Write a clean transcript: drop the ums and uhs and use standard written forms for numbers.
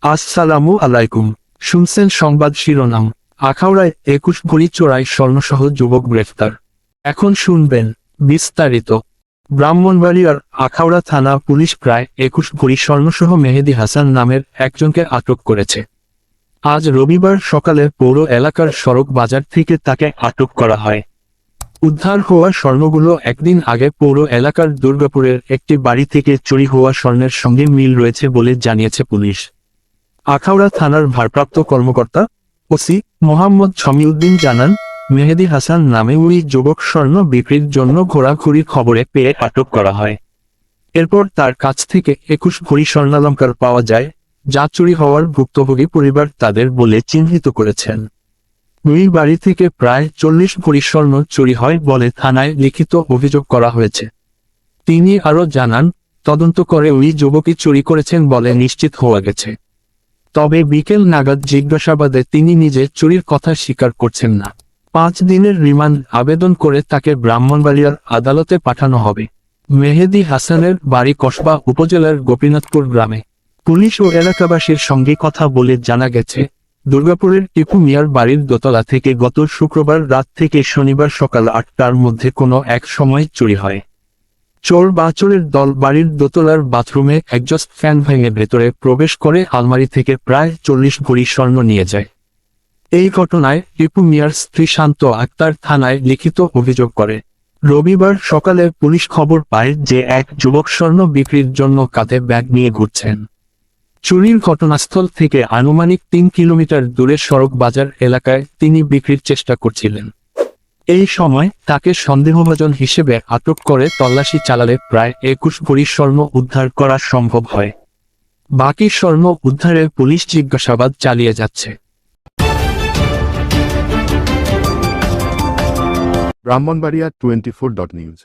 আসসালামু আলাইকুম। শুনছেন সংবাদ শিরোনাম। আখাউড়ায় 21 ভরি চোরাই স্বর্ণসহ যুবক গ্রেফতার। এখন শুনবেন বিস্তারিত। ব্রাহ্মণবাড়িয়ার আখাউড়া থানা পুলিশ প্রায় 21 ভরি স্বর্ণসহ মেহেদী হাসান নামের একজনকে আটক করেছে। আজ রবিবার সকালে পৌর এলাকার সড়ক বাজার থেকে তাকে আটক করা হয়। উদ্ধার হওয়া স্বর্ণগুলো একদিন আগে পৌর এলাকার দুর্গাপুরের একটি বাড়ি থেকে চুরি হওয়া স্বর্ণের সঙ্গে মিল রয়েছে বলে জানিয়েছে পুলিশ। আখাউড়া থানার ভারপ্রাপ্ত কর্মকর্তা ওসি মোহাম্মদ শমিউদ্দিন জানান, মেহেদী হাসান নামে ওই যুবক স্বর্ণ বিক্রির জন্য ঘোরাঘুরির খবরে পেয়ে আটক করা হয়। এরপর তার কাছ থেকে 21 ভরি স্বর্ণালংকার পাওয়া যায়, যা চুরি হওয়ার ভুক্তভোগী পরিবার তাদের বলে চিহ্নিত করেছেন। ওই বাড়ি থেকে প্রায় 40 ভরি স্বর্ণ চুরি হয় বলে থানায় লিখিত অভিযোগ করা হয়েছে। তিনি আরও জানান, তদন্ত করে ওই যুবকই চুরি করেছেন বলে নিশ্চিত হওয়া গেছে। তবে বিকেল নাগাদ জিজ্ঞাসাবাদে তিনি নিজে চুরির কথা স্বীকার করছেন না। 5 দিনের রিমান্ড আবেদন করে তাকে ব্রাহ্মণবাড়িয়ার আদালতে পাঠানো হবে। মেহেদী হাসানের বাড়ি কসবা উপজেলার গোপীনাথপুর গ্রামে। পুলিশ ও এলাকাবাসীর সঙ্গে কথা বলে জানা গেছে, দুর্গাপুরের টিপু মিয়ার বাড়ির দোতলা থেকে গত শুক্রবার রাত থেকে শনিবার সকাল 8টার মধ্যে কোনো এক সময় চুরি হয়। চোর বা চোরের দল বাড়ির দোতলার বাথরুমে একজস্ট ফ্যান ভেঙে ভেতরে প্রবেশ করে আলমারি থেকে প্রায় 40 ভরি স্বর্ণ নিয়ে যায়। এই ঘটনায় টিপু মিয়ার স্ত্রী শান্ত আক্তার থানায় লিখিত অভিযোগ করে। রবিবার সকালে পুলিশ খবর পায় যে এক যুবক স্বর্ণ বিক্রির জন্য কাঁধে ব্যাগ নিয়ে ঘুরছেন। চুরির ঘটনাস্থল থেকে আনুমানিক 3 কিলোমিটার দূরে সড়ক বাজার এলাকায় তিনি বিক্রির চেষ্টা করছিলেন। এই সময় তাকে সন্দেহভাজন হিসেবে আটক করে তল্লাশি চালালে প্রায় 21 ভরি স্বর্ণ উদ্ধার করা সম্ভব হয়। বাকি স্বর্ণ উদ্ধারে পুলিশ জিজ্ঞাসাবাদ চালিয়ে যাচ্ছে। ব্রাহ্মণবাড়িয়া 24.নিউজ।